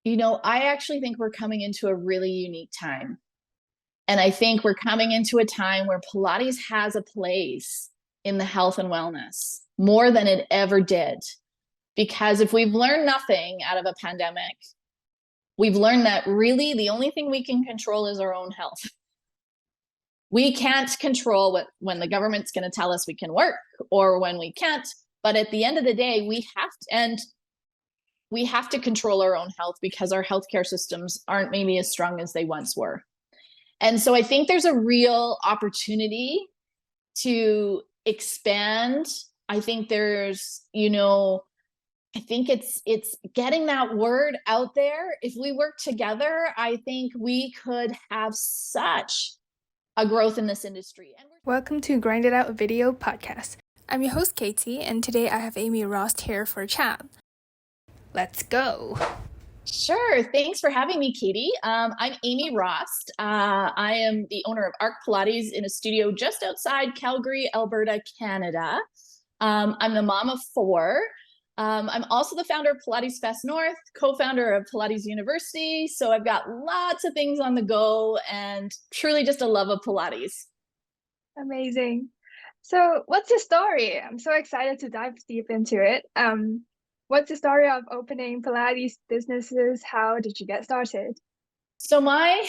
I actually think we're coming into a really unique time. And I think we're coming into a time where Pilates has a place in the health and wellness more than it ever did. Because if we've learned nothing out of a pandemic, we've learned that really the only thing we can control is our own health. We can't control when the government's going to tell us we can work or when we can't. But at the end of the day, we have to control our own health because our healthcare systems aren't maybe as strong as they once were. And so I think there's a real opportunity to expand. I think I think it's getting that word out there. If we work together, I think we could have such a growth in this industry. Welcome to Grind It Out Video Podcast. I'm your host, Katie, and today I have Amy Rost here for a chat. Let's go. Sure. Thanks for having me, Katie. I'm Amy Rost. I am the owner of OUR Pilates in a studio just outside Calgary, Alberta, Canada. I'm the mom of 4. I'm also the founder of Pilates Fest North, co-founder of Pilates University. So I've got lots of things on the go and truly just a love of Pilates. Amazing. So what's your story? I'm so excited to dive deep into it. What's the story of opening Pilates businesses? How did you get started? So my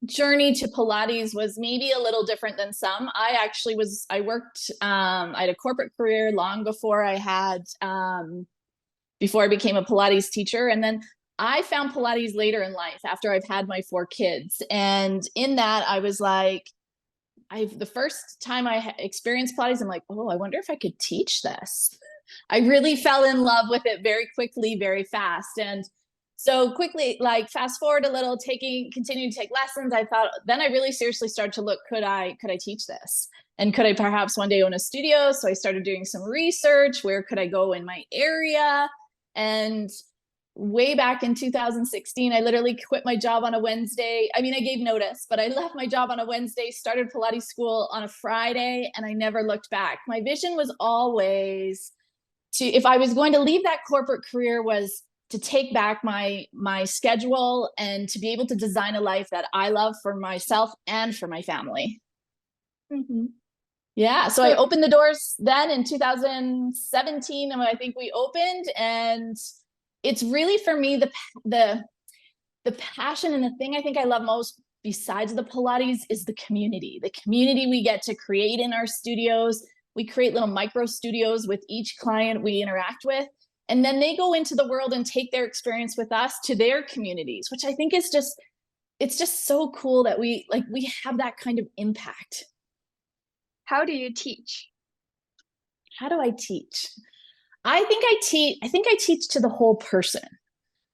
journey to Pilates was maybe a little different than some. I worked, I had a corporate career long before before I became a Pilates teacher. And then I found Pilates later in life after I've had my 4 kids. And in that, I was like, the first time I experienced Pilates, I'm like, oh, I wonder if I could teach this. I really fell in love with it very quickly, very fast. And so quickly, like fast forward a little, continuing to take lessons, I thought, then I really seriously started to look, could I teach this? And could I perhaps one day own a studio? So I started doing some research. Where could I go in my area? And way back in 2016, I literally quit my job on a Wednesday. I mean, I gave notice, but I left my job on a Wednesday, started Pilates school on a Friday, and I never looked back. My vision was always if I was going to leave that corporate career, was to take back my schedule and to be able to design a life that I love for myself and for my family. Mm-hmm. Yeah, so I opened the doors then in 2017, and I think we opened, and it's really for me the passion, and the thing I think I love most besides the Pilates is the community we get to create in our studios. We create little micro studios with each client we interact with, and then they go into the world and take their experience with us to their communities, which I think is it's just so cool that we have that kind of impact. How do you teach? How do I teach? I think I teach to the whole person.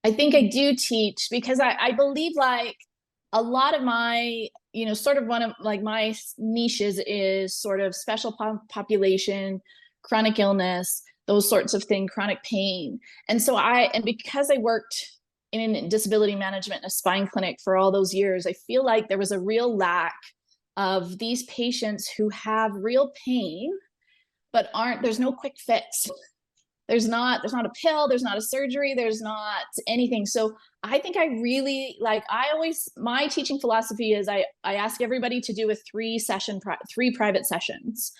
I think I do teach because I believe like a lot of my, sort of one of like my niches is sort of special population, chronic illness, those sorts of things, chronic pain. And so because I worked in disability management in a spine clinic for all those years, I feel like there was a real lack of these patients who have real pain, but there's no quick fix. There's not a pill, there's not a surgery, there's not anything. So I think I really my teaching philosophy is I ask everybody to do a 3 private sessions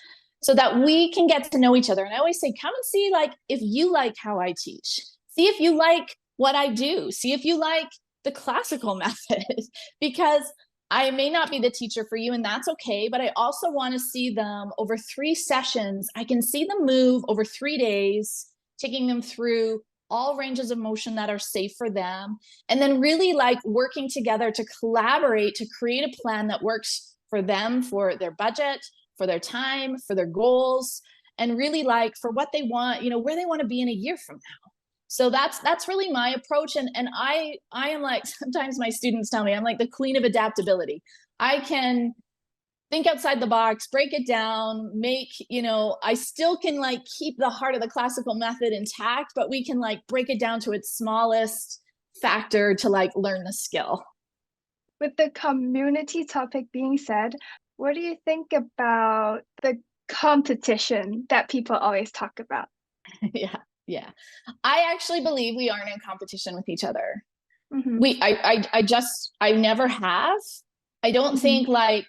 so that we can get to know each other. And I always say, come and see if you like how I teach, see if you like what I do, see if you like the classical method, because I may not be the teacher for you, and that's okay, but I also want to see them over 3 sessions. I can see them move over 3 days, taking them through all ranges of motion that are safe for them, and then really working together to collaborate to create a plan that works for them, for their budget, for their time, for their goals, and really for what they want, where they want to be in a year from now. So that's really my approach. And I am sometimes my students tell me I'm like the queen of adaptability. I can think outside the box, break it down, I still can keep the heart of the classical method intact, but we can break it down to its smallest factor to learn the skill. With the community topic being said, what do you think about the competition that people always talk about? Yeah. Yeah. I actually believe we aren't in competition with each other. Mm-hmm. I never have. I don't Mm-hmm. think like,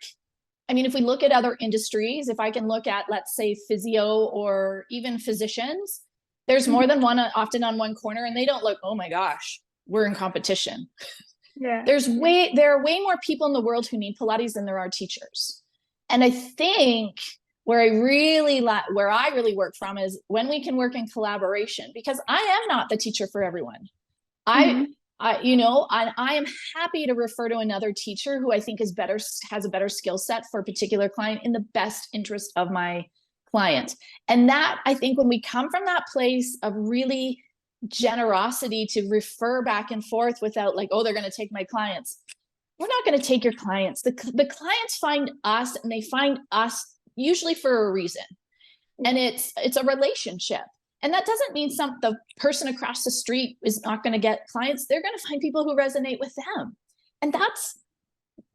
I mean, if we look at other industries, if I can look at, let's say, physio or even physicians, there's more Mm-hmm. than one often on one corner, and they don't look, oh my gosh, we're in competition. Yeah. Yeah. There are way more people in the world who need Pilates than there are teachers. And I think where where I really work from is when we can work in collaboration, because I am not the teacher for everyone. I, Mm-hmm. I am happy to refer to another teacher who I think has a better skill set for a particular client in the best interest of my client. And that, I think, when we come from that place of really generosity to refer back and forth without like, oh, they're going to take my clients. We're not going to take your clients. The clients find us, and they find us usually for a reason. And it's a relationship. And that doesn't mean the person across the street is not going to get clients. They're going to find people who resonate with them. And that's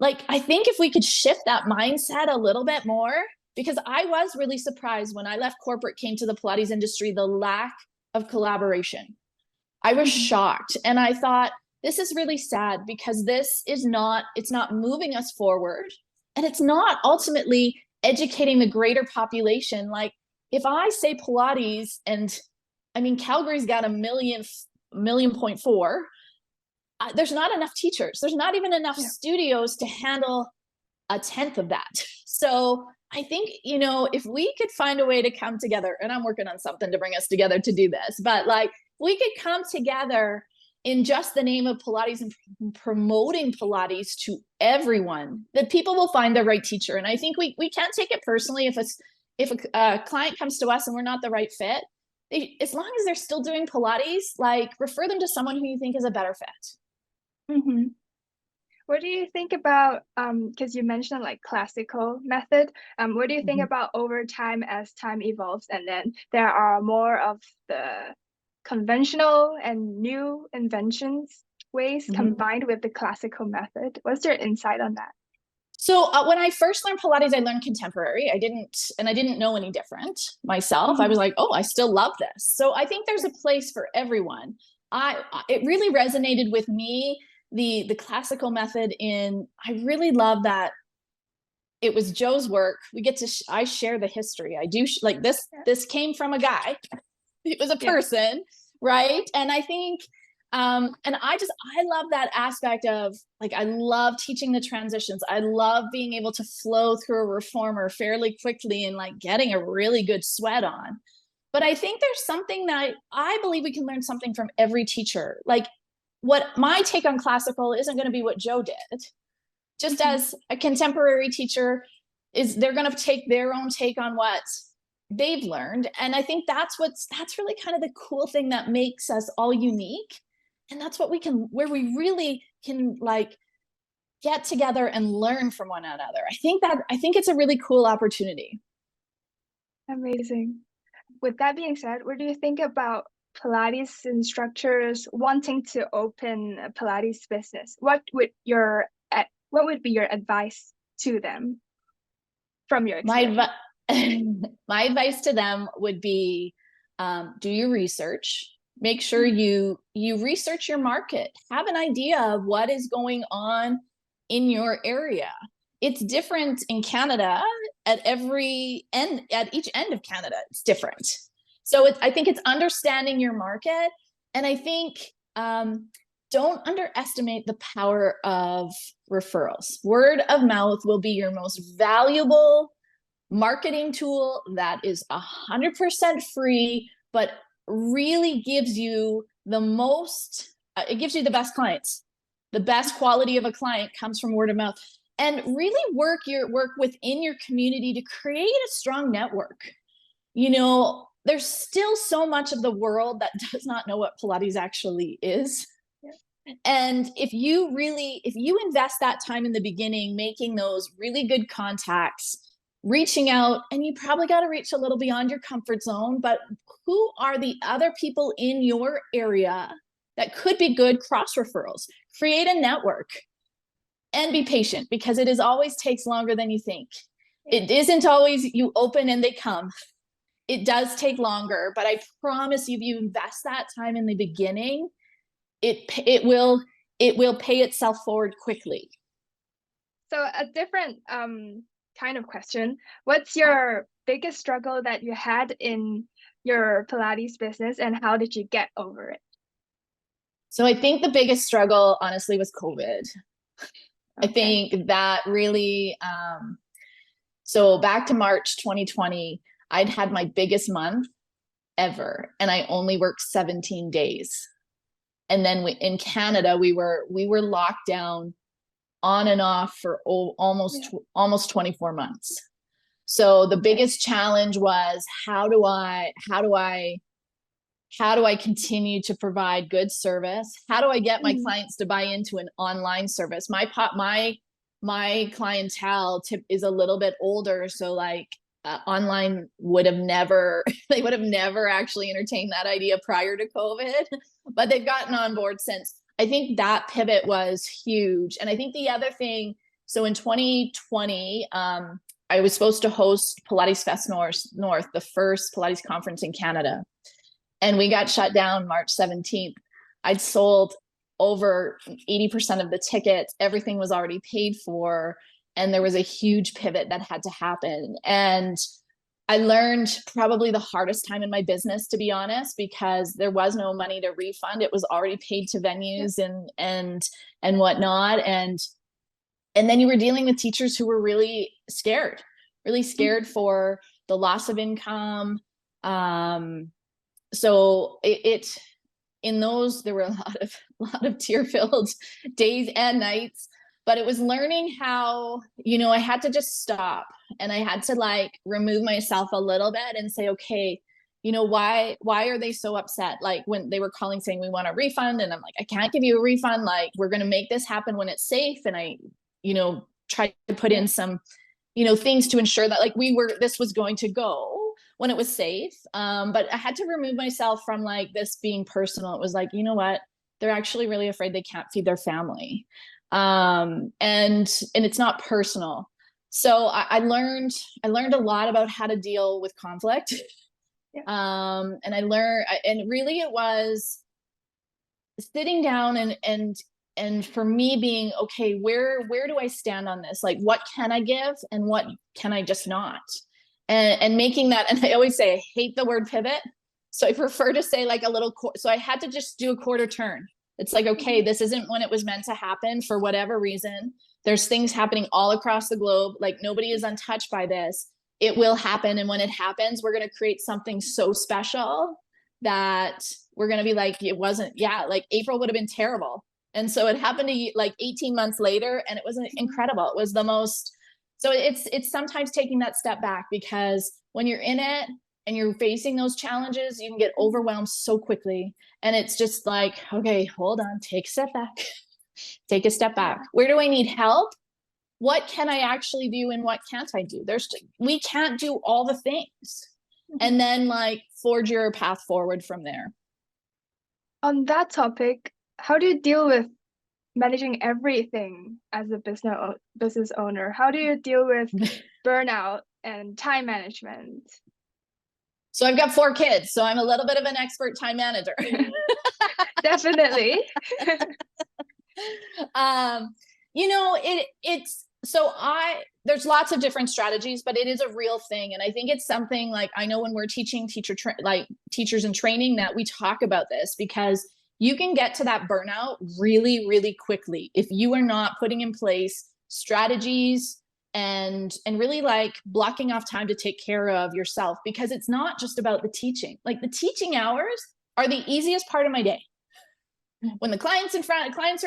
like, I think if we could shift that mindset a little bit more, because I was really surprised when I left corporate, came to the Pilates industry, the lack of collaboration. I was Mm-hmm. shocked, and I thought, this is really sad, because it's not moving us forward, and it's not ultimately educating the greater population. Like, if I say Pilates, and I mean, Calgary's got a million point four, there's not enough teachers. There's not even enough Yeah. studios to handle a tenth of that. So I think, if we could find a way to come together, and I'm working on something to bring us together to do this, but like, we could come together in just the name of Pilates and promoting Pilates to everyone, that people will find the right teacher. And I think we can't take it personally if a client comes to us and we're not the right fit. As long as they're still doing Pilates, like, refer them to someone who you think is a better fit. Mm-hmm. What do you think about because you mentioned like classical method, what do you think Mm-hmm. about over time as time evolves and then there are more of the conventional and new inventions ways Mm-hmm. combined with the classical method? What's your insight on that? So when I first learned Pilates, I learned contemporary. I didn't know any different myself. I Mm-hmm. was like, oh, I still love this. So I think there's a place for everyone. It really resonated with me, the classical method. I really love that it was Joe's work. I share the history. I do like this. Yeah. This came from a guy. It was a Yeah. person, right? And I think, and I love that aspect of, like, I love teaching the transitions. I love being able to flow through a reformer fairly quickly and like getting a really good sweat on. But I think there's something that I believe we can learn something from every teacher. Like, what my take on classical isn't going to be what Joe did. Just Mm-hmm. as a contemporary teacher they're going to take their own take on what they've learned. And I think that's really kind of the cool thing that makes us all unique. And that's where we really can like get together and learn from one another. I think it's a really cool opportunity. Amazing. With that being said, what do you think about Pilates instructors wanting to open a Pilates business? What would be your advice to them from your My experience? my advice to them would be, do your research. Make sure Mhm. you research your market. Have an idea of what is going on in your area. It's different in Canada at each end of Canada. It's different. So I think it's understanding your market, and I think, don't underestimate the power of referrals. Word of mouth will be your most valuable marketing tool that is 100% free, but really gives you it gives you the best clients. The best quality of a client comes from word of mouth. And really work within your community to create a strong network. There's still so much of the world that does not know what Pilates actually is. And if you invest that time in the beginning, making those really good contacts, reaching out, and you probably got to reach a little beyond your comfort zone, but who are the other people in your area that could be good cross referrals? Create a network and be patient, because it always takes longer than you think. It isn't always you open and they come. it does take longer, but I promise you, if you invest that time in the beginning, it will pay itself forward quickly. So a different kind of question. What's your biggest struggle that you had in your Pilates business, and how did you get over it? So I think the biggest struggle, honestly, was COVID. I Okay. think that really, so back to March 2020, I'd had my biggest month ever, and I only worked 17 days. And then in Canada, we were locked down on and off for almost 24 months. So the biggest challenge was how do I continue to provide good service? How do I get my clients to buy into an online service? My clientele is a little bit older, so like online would have never they would have never actually entertained that idea prior to COVID, but they've gotten on board since. I think that pivot was huge. And I think the other thing, so in 2020, I was supposed to host Pilates Fest North, the first Pilates conference in Canada. And we got shut down March 17th. I'd sold over 80% of the tickets. Everything was already paid for. And there was a huge pivot that had to happen. And I learned probably the hardest time in my business, to be honest, because there was no money to refund. It was already paid to venues and whatnot. And then you were dealing with teachers who were really scared for the loss of income. So in those, there were a lot of tear-filled days and nights, but it was learning how, I had to just stop, and I had to like remove myself a little bit and say, okay, why are they so upset? Like when they were calling saying we want a refund, and I'm like, I can't give you a refund. Like, we're going to make this happen when it's safe. And I, tried to put in some, things to ensure that like this was going to go when it was safe. But I had to remove myself from like this being personal. It was like, you know what? They're actually really afraid they can't feed their family. And it's not personal. So I learned a lot about how to deal with conflict. Yeah. And and really it was sitting down and for me being, okay, where do I stand on this? Like, what can I give and what can I just not? And making that, and I always say, I hate the word pivot. So I prefer to say like so I had to just do a quarter turn. It's like, okay, this isn't when it was meant to happen for whatever reason. There's things happening all across the globe. Like nobody is untouched by this. It will happen. And when it happens, we're going to create something so special that we're going to be like, it wasn't, like April would have been terrible. And so it happened like 18 months later, and it was incredible. It was the most, so it's sometimes taking that step back, because when you're in it and you're facing those challenges, you can get overwhelmed so quickly. And it's just like, okay, hold on, take a step back, take a step back. Where do I need help? What can I actually do and what can't I do? We can't do all the things. And then like forge your path forward from there. On that topic, how do you deal with managing everything as a business owner? How do you deal with burnout and time management? So I've got 4 kids, so I'm a little bit of an expert time manager. Definitely. There's lots of different strategies, but it is a real thing. And I think it's something like, I know when we're teaching teachers in training that we talk about this, because you can get to that burnout really, really quickly if you are not putting in place strategies and really like blocking off time to take care of yourself, because it's not just about the teaching. Like the teaching hours are the easiest part of my day. When the clients are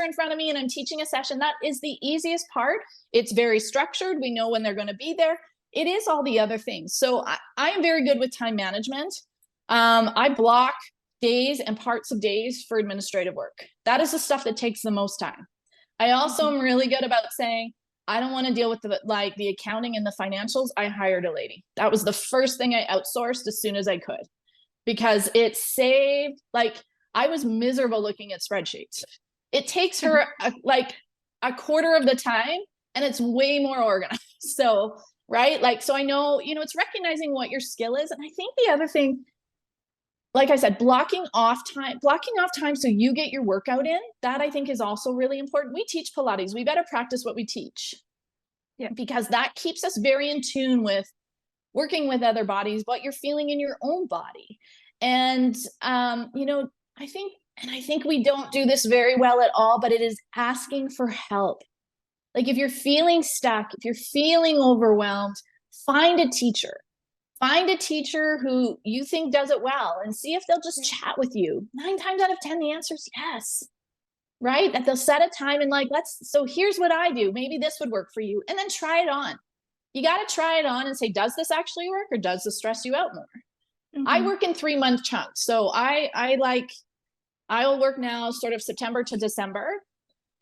in front of me and I'm teaching a session, that is the easiest part. It's very structured. We know when they're going to be there. It is all the other things. So I am very good with time management. I block days and parts of days for administrative work. That is the stuff that takes the most time. I also am really good about saying, I don't want to deal with the accounting and the financials. I hired a lady. That was the first thing I outsourced as soon as I could, because it saved, like, I was miserable looking at spreadsheets. It takes her a quarter of the time, and it's way more organized. So right? Like, so I know, it's recognizing what your skill is. And I think the other thing, like I said, blocking off time so you get your workout in, that I think is also really important. We teach Pilates. We better practice what we teach, Yeah. because that keeps us very in tune with working with other bodies, what you're feeling in your own body. And, I think we don't do this very well at all, but it is asking for help. Like, if you're feeling stuck, if you're feeling overwhelmed, find a teacher. Find a teacher who you think does it well and see if they'll just chat with you. 9 times out of 10, the answer is yes, right? That they'll set a time and like, so here's what I do. Maybe this would work for you. And then try it on. You got to try it on and say, does this actually work, or does this stress you out more? I work in 3-month chunks. So I'll work now sort of September to December.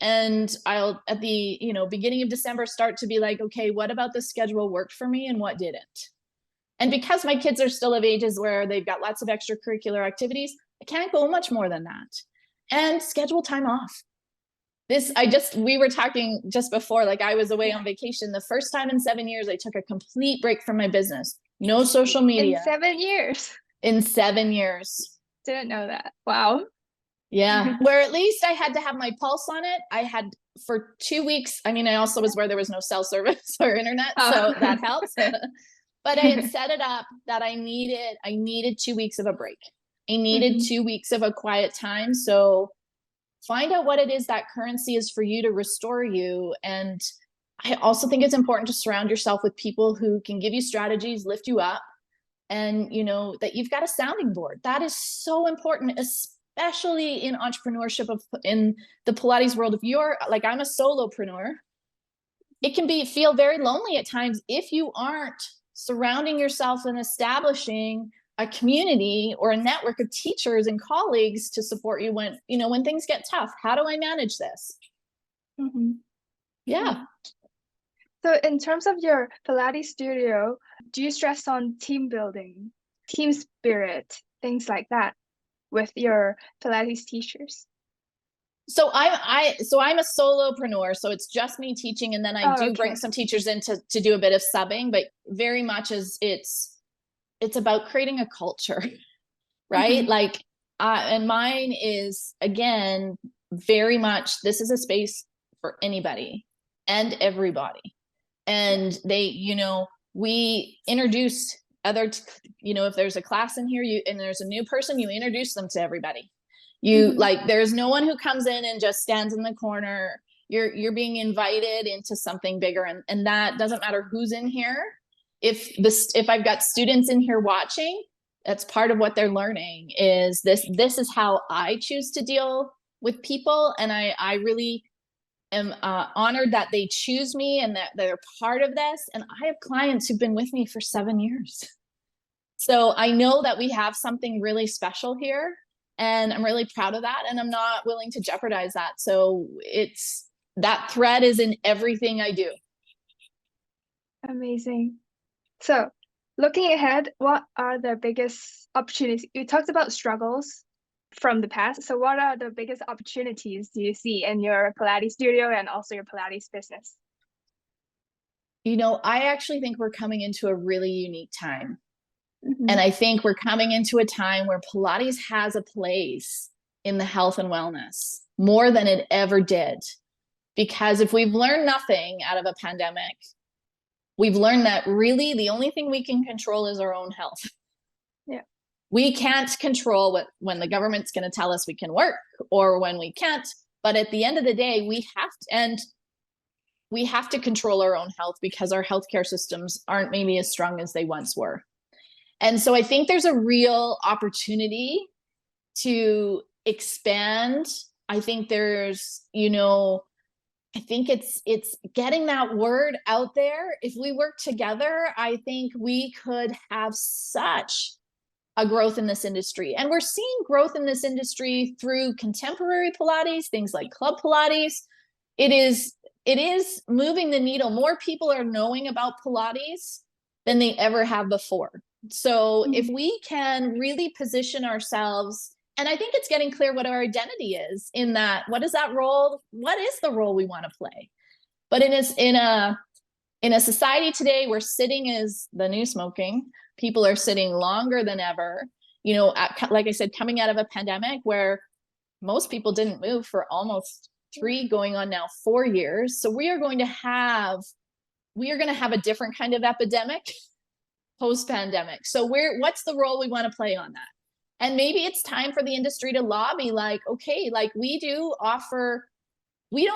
And I'll, at the, beginning of December, start to be like, okay, what about this schedule worked for me and what didn't? And because my kids are still of ages where they've got lots of extracurricular activities, I can't go much more than that. And schedule time off. We were talking just before, like, I was away on vacation. The first time in 7 years, I took a complete break from my business. No social media. In 7 years. In 7 years. Didn't know that. Wow. Yeah. Where at least I had to have my pulse on it. I had for 2 weeks. I mean, I also was where there was no cell service or internet. So that helps. But I had set it up that I needed 2 weeks of a break. I needed 2 weeks of a quiet time. So find out what it is that currency is for you to restore you. And I also think it's important to surround yourself with people who can give you strategies, lift you up, and that you've got a sounding board. That is so important, especially in entrepreneurship, in the Pilates world. If you're like, I'm a solopreneur, it can feel very lonely at times if you aren't surrounding yourself and establishing a community or a network of teachers and colleagues to support you when things get tough. How do I manage this? Yeah. So in terms of your Pilates studio, do you stress on team building, team spirit, things like that with your Pilates teachers? So I'm a solopreneur, so it's just me teaching, and then I do bring some teachers in to do a bit of subbing, but very much as it's about creating a culture, right? Like, and mine is, again, very much, this is a space for anybody and everybody. And we introduce if there's a class in here, and there's a new person, you introduce them to everybody. Like, there's no one who comes in and just stands in the corner. You're being invited into something bigger. And that doesn't matter who's in here. If I've got students in here watching, that's part of what they're learning is this is how I choose to deal with people. And I really am honored that they choose me and that they're part of this. And I have clients who've been with me for 7 years. So I know that we have something really special here. And I'm really proud of that. And I'm not willing to jeopardize that. So that thread is in everything I do. Amazing. So looking ahead, what are the biggest opportunities? You talked about struggles from the past. So what are the biggest opportunities do you see in your Pilates studio and also your Pilates business? I actually think we're coming into a really unique time. And I think we're coming into a time where Pilates has a place in the health and wellness more than it ever did. Because if we've learned nothing out of a pandemic, we've learned that really the only thing we can control is our own health. Yeah. We can't control when the government's going to tell us we can work or when we can't. But at the end of the day, we have to control our own health because our healthcare systems aren't maybe as strong as they once were. And so I think there's a real opportunity to expand. I think there's, I think it's getting that word out there. If we work together, I think we could have such a growth in this industry. And we're seeing growth in this industry through contemporary Pilates, things like Club Pilates. It is moving the needle. More people are knowing about Pilates than they ever have before. So if we can really position ourselves, and I think it's getting clear what our identity is in that, what is that role? What is the role we want to play? But in in a society today where sitting is the new smoking, people are sitting longer than ever. You know, like I said, coming out of a pandemic where most people didn't move for almost 3 going on now 4 years. So we are going to have a different kind of epidemic post-pandemic. So what's the role we want to play on that? And maybe it's time for the industry to lobby, like, okay, like we don't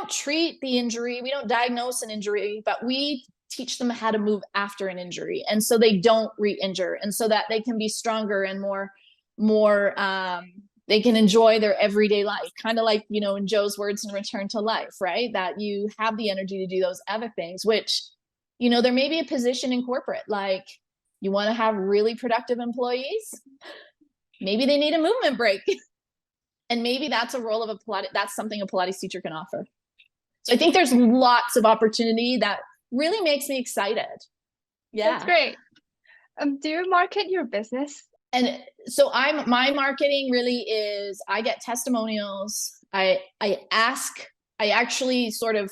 treat the injury, we don't diagnose an injury, but we teach them how to move after an injury, and so they don't re-injure, and so that they can be stronger and more they can enjoy their everyday life, kind of like, you know, in Joe's words in Return to Life, right? That you have the energy to do those other things, which, you know, there may be a position in corporate, like you want to have really productive employees, maybe they need a movement break. And maybe that's a role of a Pilates, that's something a Pilates teacher can offer. So I think there's lots of opportunity that really makes me excited. Yeah. That's great. Do you market your business? And so my marketing really is, I get testimonials. I actually sort of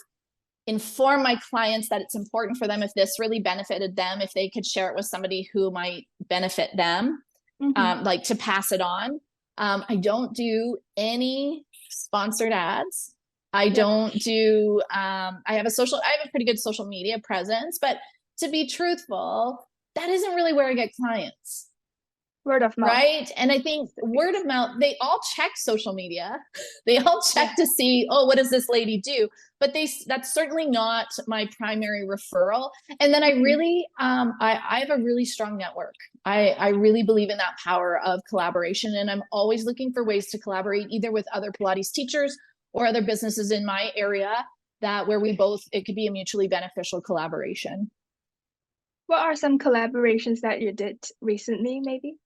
inform my clients that it's important for them, if this really benefited them, if they could share it with somebody who might benefit them, like to pass it on. I don't do any sponsored ads. I don't do, I have a pretty good social media presence, but to be truthful, that isn't really where I get clients. Word of mouth. Right. And I think word of mouth, they all check social media. They all check to see, oh, what does this lady do? But that's certainly not my primary referral. And then I really, I have a really strong network. I really believe in that power of collaboration. And I'm always looking for ways to collaborate either with other Pilates teachers or other businesses in my area where it could be a mutually beneficial collaboration. What are some collaborations that you did recently, maybe?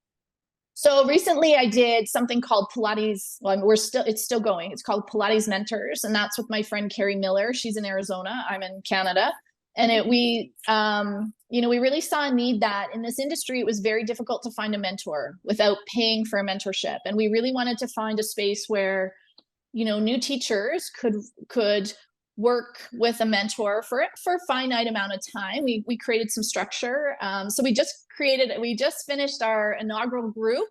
So recently I did something called Pilates. Well, it's still going. It's called Pilates Mentors. And that's with my friend Carrie Miller. She's in Arizona. I'm in Canada. And we really saw a need that in this industry, it was very difficult to find a mentor without paying for a mentorship. And we really wanted to find a space where, you know, new teachers could work with a mentor for a finite amount of time. We created some structure. So we just finished our inaugural group,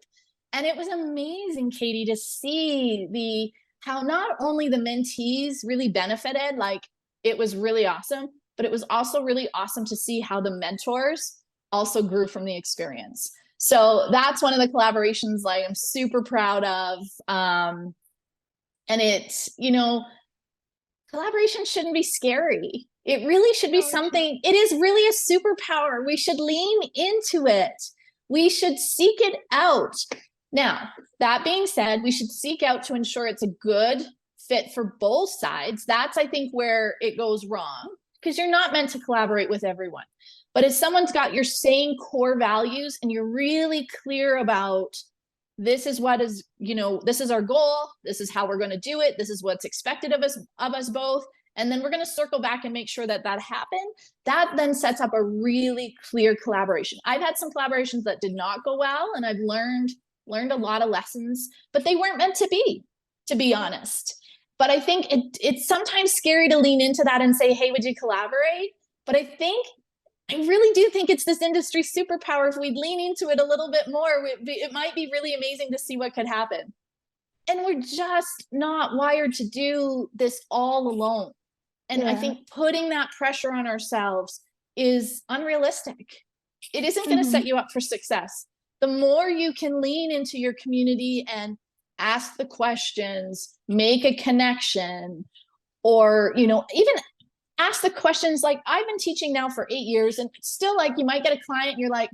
and it was amazing, Katie, to see how not only the mentees really benefited, like it was really awesome, but it was also really awesome to see how the mentors also grew from the experience. So that's one of the collaborations like I'm super proud of. And it's, you know, collaboration shouldn't be scary. It really should be something, it is really a superpower. We should lean into it. We should seek it out. Now, that being said, we should seek out to ensure it's a good fit for both sides. That's, I think, where it goes wrong, because you're not meant to collaborate with everyone. But if someone's got your same core values and you're really clear about this is what is, you know, this is our goal, this is how we're going to do it, this is what's expected of us both, and then we're going to circle back and make sure that happened, that then sets up a really clear collaboration. I've had some collaborations that did not go well, and I've learned a lot of lessons, but they weren't meant to be honest. But I think it's sometimes scary to lean into that and say, hey, would you collaborate? But I really do think it's this industry superpower. If we'd lean into it a little bit more, it might be really amazing to see what could happen. And we're just not wired to do this all alone. And I think putting that pressure on ourselves is unrealistic. It isn't going to set you up for success. The more you can lean into your community and ask the questions, make a connection, or, you know, even ask the questions. Like I've been teaching now for 8 years, and still, like, you might get a client and you're like,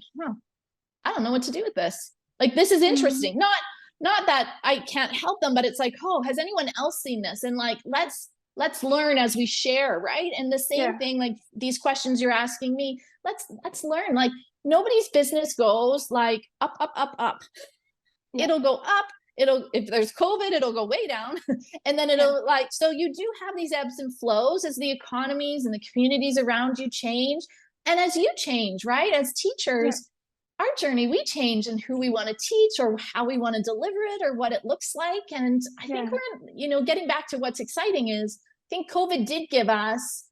I don't know what to do with this. Like, this is interesting. Not that I can't help them, but it's like, oh, has anyone else seen this? And like, let's learn as we share, right? And the same thing, like these questions you're asking me, let's learn. Like, nobody's business goes like up, up, up, up. It'll go up. If there's COVID, it'll go way down. And then it'll so you do have these ebbs and flows as the economies and the communities around you change. And as you change, right? As teachers, our journey, we change in who we want to teach or how we want to deliver it or what it looks like. And I think we're, you know, getting back to what's exciting is, I think COVID did give us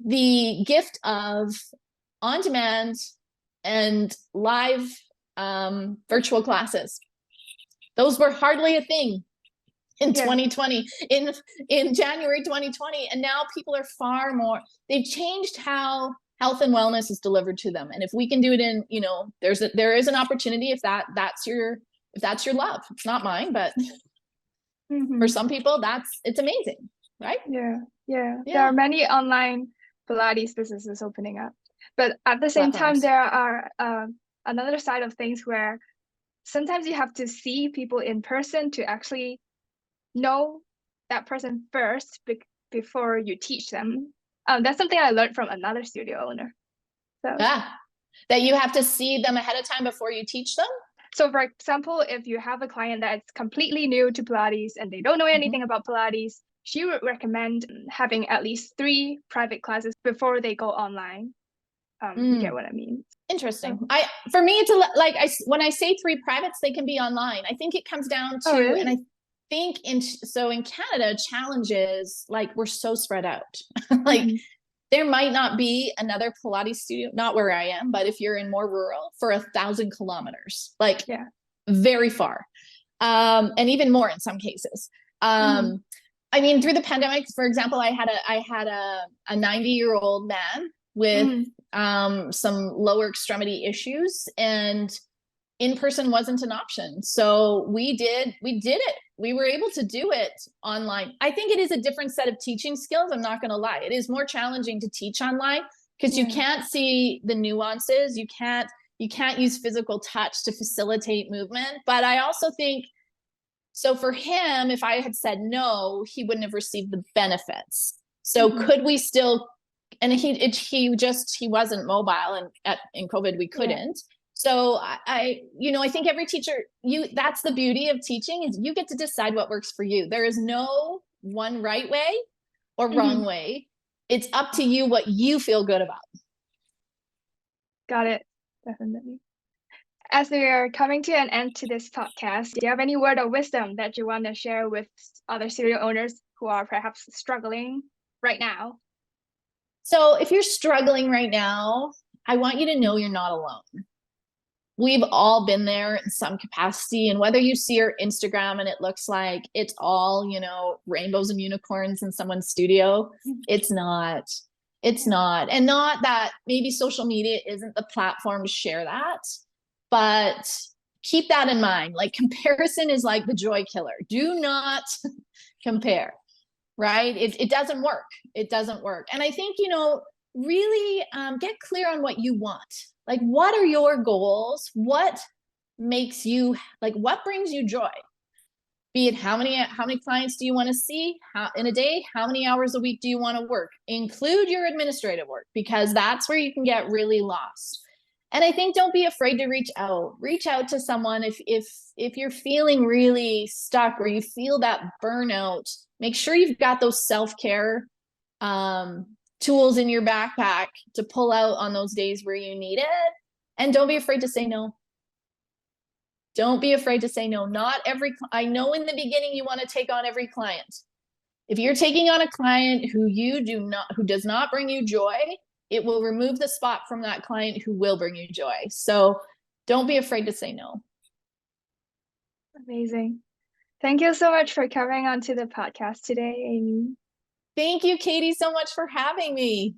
the gift of on demand and live virtual classes. Those were hardly a thing in 2020, in January 2020. And now people are far more, they've changed how health and wellness is delivered to them. And if we can do it in, you know, there is an opportunity if that's your love. It's not mine, but for some people it's amazing, right? Yeah. There are many online Pilates businesses opening up, but at the same time, there are another side of things where sometimes you have to see people in person to actually know that person first before you teach them. That's something I learned from another studio owner. So that you have to see them ahead of time before you teach them. So for example, if you have a client that's completely new to Pilates and they don't know anything about Pilates, she would recommend having at least 3 private classes before they go online. You get what I mean? Interesting. For me, it's when I say 3 privates, they can be online. I think it comes down to, really? and I think in Canada, challenges, like, we're so spread out. Like there might not be another Pilates studio, not where I am, but if you're in more rural, for 1,000 kilometers, like very far, and even more in some cases. I mean, through the pandemic, for example, I had a 90-year-old man with some lower extremity issues, and in-person wasn't an option. So we did it. We were able to do it online. I think it is a different set of teaching skills. I'm not going to lie. It is more challenging to teach online because you can't see the nuances. You can't use physical touch to facilitate movement. But I also think, so for him, if I had said no, he wouldn't have received the benefits. So could we still, and he wasn't mobile, and in COVID we couldn't. So I think every teacher, that's the beauty of teaching, is you get to decide what works for you. There is no one right way or wrong way. It's up to you what you feel good about. Got it. Definitely. As we are coming to an end to this podcast, do you have any word of wisdom that you want to share with other studio owners who are perhaps struggling right now? So if you're struggling right now, I want you to know you're not alone. We've all been there in some capacity. And whether you see your Instagram and it looks like it's all, rainbows and unicorns in someone's studio, it's not. It's not. And not that maybe social media isn't the platform to share that, but keep that in mind. Like, comparison is like the joy killer. Do not compare, right? It doesn't work. It doesn't work. And I think, really get clear on what you want. Like, what are your goals? What makes you, what brings you joy? Be it how many clients do you want to see in a day? How many hours a week do you want to work? Include your administrative work, because that's where you can get really lost. And I think don't be afraid to reach out. Reach out to someone if you're feeling really stuck or you feel that burnout. Make sure you've got those self-care tools in your backpack to pull out on those days where you need it. And don't be afraid to say no. Don't be afraid to say no. I know in the beginning you want to take on every client. If you're taking on a client who does not bring you joy, it will remove the spot from that client who will bring you joy. So don't be afraid to say no. Amazing. Thank you so much for coming onto the podcast today, Amy. Thank you, Katie, so much for having me.